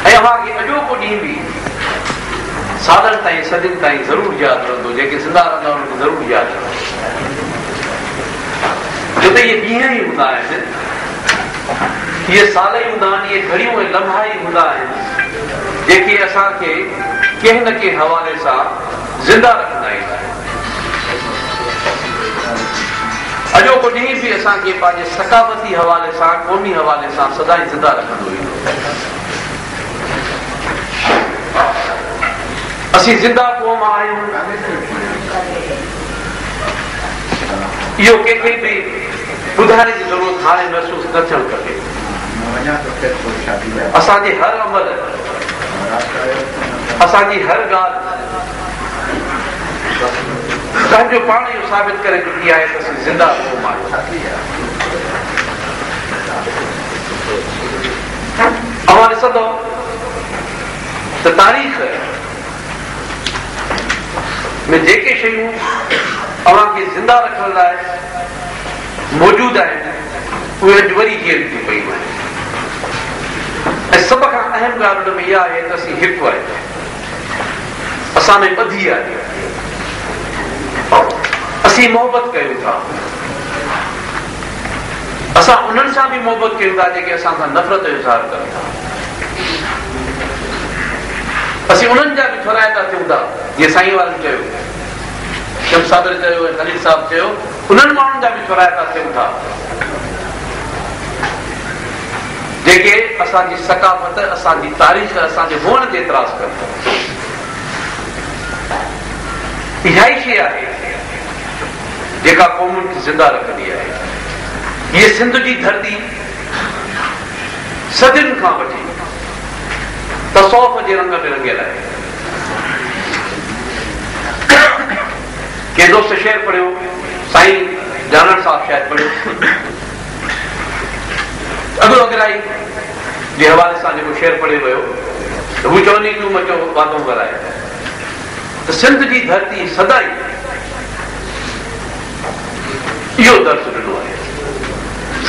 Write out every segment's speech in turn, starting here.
ऐं अव्हांखे अॼोको ॾींहुं बि सालनि ताईं सदियुनि ताईं ज़रूरु यादि रहंदो। जेके ज़िंदा रहंदा उन्हनि खे ज़रूरु यादि रहंदो। छो त इहे ॾींहं ई हूंदा आहिनि, इहे साल ई हूंदा आहिनि, इहे घड़ियूं ऐं लम्हा ई हूंदा आहिनि जेके असांखे कंहिं न कंहिं हवाले सां ज़िंदा रखंदा ईंदा आहिनि। अॼोको ॾींहुं बि असांखे पंहिंजे सकाफ़ती हवाले सां, क़ौमी हवाले सां सदाईं ज़िंदा रखंदो ईंदो। असीं ज़िंदा क़ौम आहियूं, इहो कंहिंखे बि ॿुधाइण जी ज़रूरत हाणे महसूसु न थियणु खपे। असांजे हर अमल, असांजी हर ॻाल्हि पंहिंजो पाण इहो साबित करे चुकी आहे त असीं ज़िंदा क़ौम आहियूं। अवां ॾिसंदो त तारीख़ में जेके शयूं अव्हांखे ज़िंदा रखण लाइ मौजूदु आहिनि उहे अॼु वरी जीअं थी पयूं आहिनि। ऐं सभ खां अहम ॻाल्हि हुन में इहा आहे त असीं हिकु आहियूं, असां में ॿधी आहे, असीं मोहबत कयूं था। असां उन्हनि सां बि मोहबत कयूं था जेके असां सां नफ़रत जो इज़हार कनि था। असीं उन्हनि जा बि थोराइता थियूं था, जीअं साईं वारनि चयो, शम्स साबिर चयो ऐं खलील साहब चयो, उन्हनि माण्हुनि जा बि थोराइता थियूं था जेके असांजी सकाफ़त, असांजी तारीख़, असांजे हुअण ते एतिराज़ कनि था। इहा ई शइ आहे जेका क़ौमुनि खे ज़िंदा रखंदी आहे। हीअ सिंध जी धरती सदियुनि खां वठी तसौफ़ जे रंग में रंगियल आहे। कंहिं दोस्त शेर पढ़ियो, साईं जानड़ साहब शायदि पढ़ियो, अॻु अॻराई जे हवाले सां जेको शेर पढ़ियो वियो त हू चवंदी तूं मचो वादो कराए त सिंध जी धरती सदाई इहो दर्स ॾिनो आहे।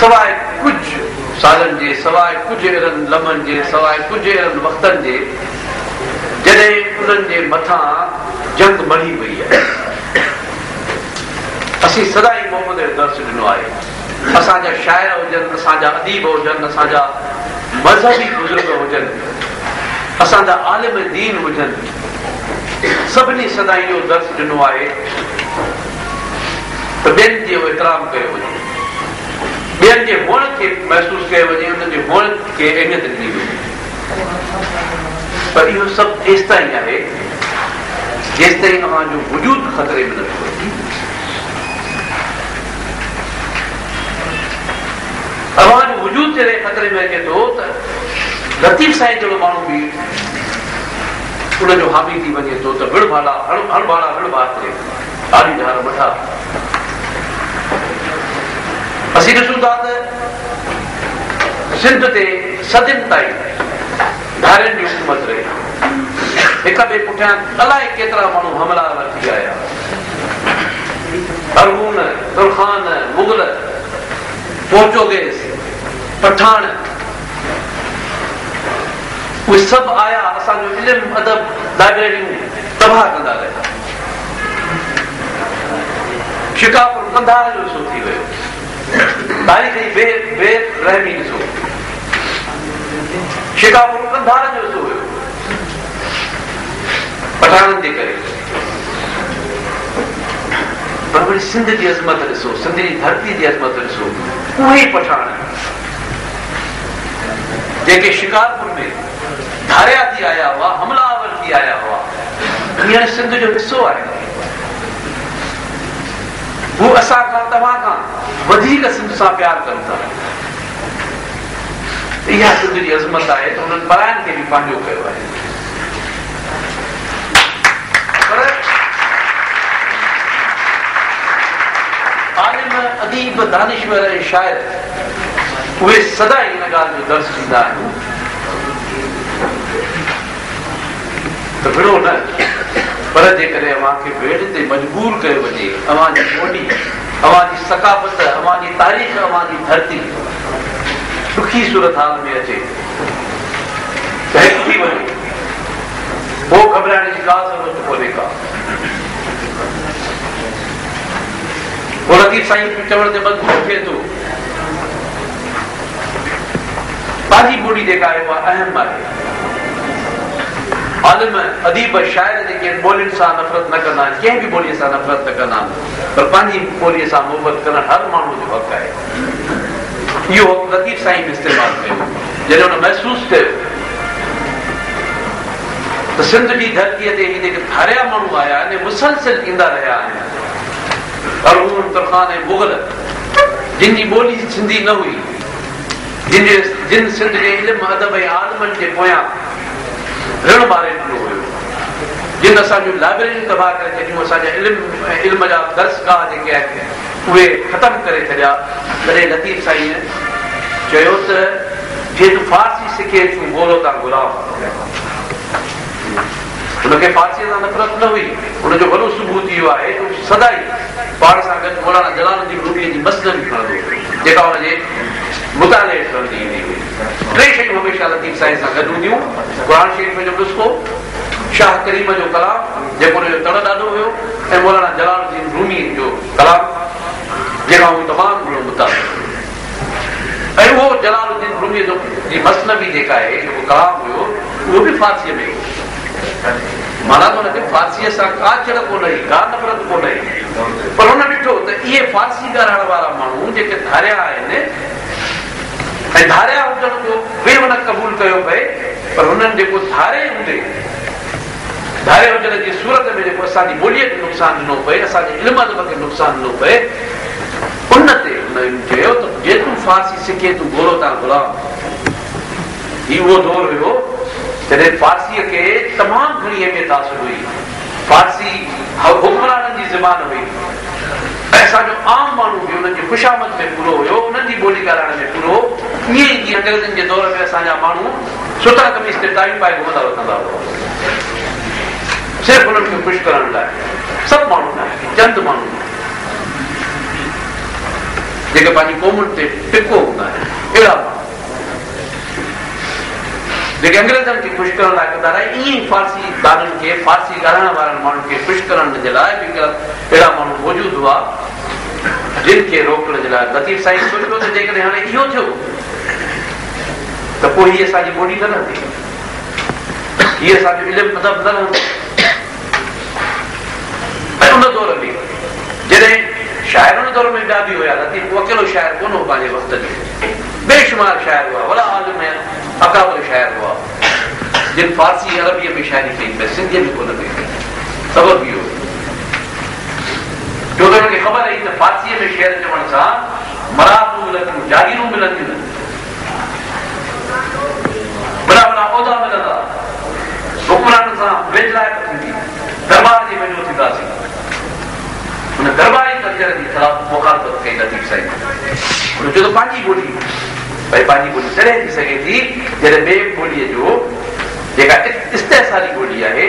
सवाइ कुझु सालनि जे, सवाइ कुझु अहिड़नि लम्हनि जे, सवाइ कुझु अहिड़नि वक़्तनि जे जॾहिं उन्हनि जे मथां जंग मढ़ी वई आहे। असीं सदाई मोहम्मद जो दर्स ॾिनो आहे। असांजा शाइर हुजनि, असांजा अदीब हुजनि, असांजा मज़हबी बुज़ुर्ग हुजनि, असांजा आलिम दीन हुजनि, सभिनी सदाई इहो दर्स ॾिनो आहे त ॿियनि जो एतिराम कयो वञे, ॿियनि जे हुअण खे महसूसु कयो वञे, उन्हनि जे हुअण खे अहमियत ॾिनी वञे। पर इहो सभु तेसि ताईं आहे जेसि ताईं अव्हांजो वजूद ख़तरे में नथो अचे। अव्हांजो वजूद जॾहिं ख़तरे में अचे थो त लतीफ़ साईं जहिड़ो माण्हू बि उनजो हामी थी वञे थो त विड़ भाड़ा हण भाड़ा विड़ भाड़ थिए, ॾाढी धार मठा। असीं ॾिसूं था त सिंध ते सदियुनि ताईं धारियुनि जी हुकूमत रही, हिक ॿिए पुठियां अलाए केतिरा माण्हू हमलावर थी आया, अरगून, तुरखान, मुगल, पोर्चुगीज़, पठान, उहे सभु आया, असांजो इल्मु अदब लाइब्रेरियूं तबाह कंदा रहिया। शिकापुर कंधार जो ॾिसो थी वियो, तारीख़ जी बेरहमी ॾिसो, शिकापुर कंधार जो ॾिसो हुयो पठाननि जे करे। पर वरी सिंध जी अज़मत ॾिसो, सिंध जी धरती जी अज़मत ॾिसो, उहे ई पठान जेके शिकारपुर में धारिया थी आया हुआ, हमलावर थी आया हुआ, हींअर सिंध जो हिसो आहे। हू असां खां, तव्हां खां वधीक सिंध सां प्यार कनि था। इहा सिंध जी अज़मत आहे त हुननि परायनि खे बि पंहिंजो कयो आहे। पर आलिम, अदीब, दानिश्वर ऐं शाइर उहे सदा हिन ॻाल्हि जो दर्स ॾींदा आहिनि त विड़ो न, पर जेकॾहिं अव्हांखे भेट ते मजबूर कयो वञे, अव्हांजी ॿोली, अव्हांजी सकाफ़त, अव्हांजी तारीख़, अव्हांजी धरती ॾुखी सूरत हाल में अचे त हिकु जेका वो लतीफ़ साईं चवण ते मजबूर थिए थो पंहिंजी ॿोली जेका आहे उहा अहम आहे आलिम अदीब शाइर जेके ॿोलियुनि सां नफ़रत न कंदा आहिनि कंहिं बि ॿोलीअ सां नफ़रत न कंदा आहिनि पर पंहिंजी ॿोलीअ सां मोहबत करणु हर माण्हू जो हक़ आहे इहो हक़ लतीफ़ साईं बि इस्तेमालु कयो जॾहिं हुन महसूसु कयो त सिंध जी धरतीअ ते ही जेके धारिया माण्हू आया आहिनि मुसलसिल ईंदा रहिया आहिनि अरगून तुर्खान ऐं मुग़ल जिन जी ॿोली सिंधी न हुई जिन सिंध जे इल्म अदब ऐं आलमनि जे पोयां ऋण ॿारे ॾिनो हुयो जिन असांजूं लाइब्रेरियूं तबाह करे छॾियूं असांजा इल्म जा दर्सगाह जेके आहिनि उहे ख़तमु करे छॾिया तॾहिं लतीफ़ साईं चयो त जे तूं फारसी सिखे तूं ॻोल्हो था गुलाम हुनखे फारसीअ सां नफ़रत न हुई हुनजो वॾो सबूत इहो आहे त सदाई पाण सां गॾु मौलाना जलालुद्दीन रूमीअ जी मसनवी खणंदो जेका हुनजे मुताले रहंदी ईंदी हुई टे शयूं हमेशह लतीफ़ साईं सां गॾु हूंदियूं क़ुरान शरीफ़ जो नुस्ख़ो शाह करीम जो कलाम जेको हुनजो तड़ ॾाढो हुयो ऐं मौलाना जलालुद्दीन रूमी जो कलाम जेका हू तमामु घणो मुताले ऐं उहो जलालुद्दीन रूमीअ जो जी मसनवी जेका आहे जेको कलाम हुयो उहो बि फारसीअ में माना त हुनखे फारसीअ सां का चिड़ कोन हुई का नफ़रत कोन हुई पर हुन ॾिठो त इहे फारसी ॻाल्हाइण वारा माण्हू जेके धारिया आहिनि ऐं धारिया हुजण जो बि हुन क़बूल कयो पए पर हुननि जेको धारे हूंदे धारे हुजण जी सूरत में जेको असांजी ॿोलीअ खे नुक़सानु ॾिनो पए असांजे इल्म अदब खे नुक़सानु ॾिनो पए उन ते हुन चयो त जे तूं फारसी सिखे तूं ॻोल्हो था गुलाम ही उहो दौर हुयो जॾहिं फारसीअ खे तमामु घणी अहमियत हासिल हुई फारसी हुक्मराननि जी ज़बान हुई ऐं असांजो आम माण्हू बि हुननि जी ख़ुशामद में पूरो हुयो उन्हनि जी ॿोली ॻाल्हाइण में पूरो ईअं ई जीअं अंग्रेज़नि जे दौर में असांजा माण्हू सुठा कमीज़ ते टाई पाए घुमंदा वठंदा हुआ सिर्फ़ु हुननि खे ख़ुशि करण लाइ सभु माण्हू न चंद माण्हू जेके पंहिंजी क़ौमुनि ते टिको हूंदा आहिनि अहिड़ा माण्हू जेके अंग्रेज़नि खे ख़ुशि करण लाइ कंदा रहिया ईअं ई फारसी ॿारनि खे फारसी ॻाल्हाइण वारनि माण्हुनि खे ख़ुशि करण जे लाइ बि अहिड़ा माण्हू मौजूदु हुआ जिन खे रोकण जे लाइ लतीफ़ साईं सोचियो त जेकॾहिं हाणे इहो थियो त पोइ हीअ असांजी ॿोली न रहंदी हीअ असांजो इल्मु अदब न रहंदो ऐं उन दौर में जॾहिं शाइर उन दौर में ॿिया बि हुया लतीफ़ अकेलो शाइर कोन हो पंहिंजे वक़्त जो बेशुमार शाइर हुआ वॾा आलिम अकाबर शाइर हुआ जिन फारसी अरबीअ में शाइरी कई पई सिंधीअ में कोन कई सबब इहो छो त हुनखे ख़बर हुई त फारसीअ में शेर चवण सां मरातूं मिलंदियूं जागीरूं मिलंदियूं वॾा वॾा उहिदा मिलंदा हुक्मरान सां वेझलाइप थींदी दरबार जी वेझो थींदासीं हुन दरबारी कल्चर जी ख़िलाफ़ मुखालफ़त कई लतीफ़ साईं हुन चयो त पंहिंजी ॿोली भई पंहिंजी ॿोली तॾहिं थी सघे थी जॾहिं ॿिए ॿोलीअ जो जेका इस्तेसारी ॿोली आहे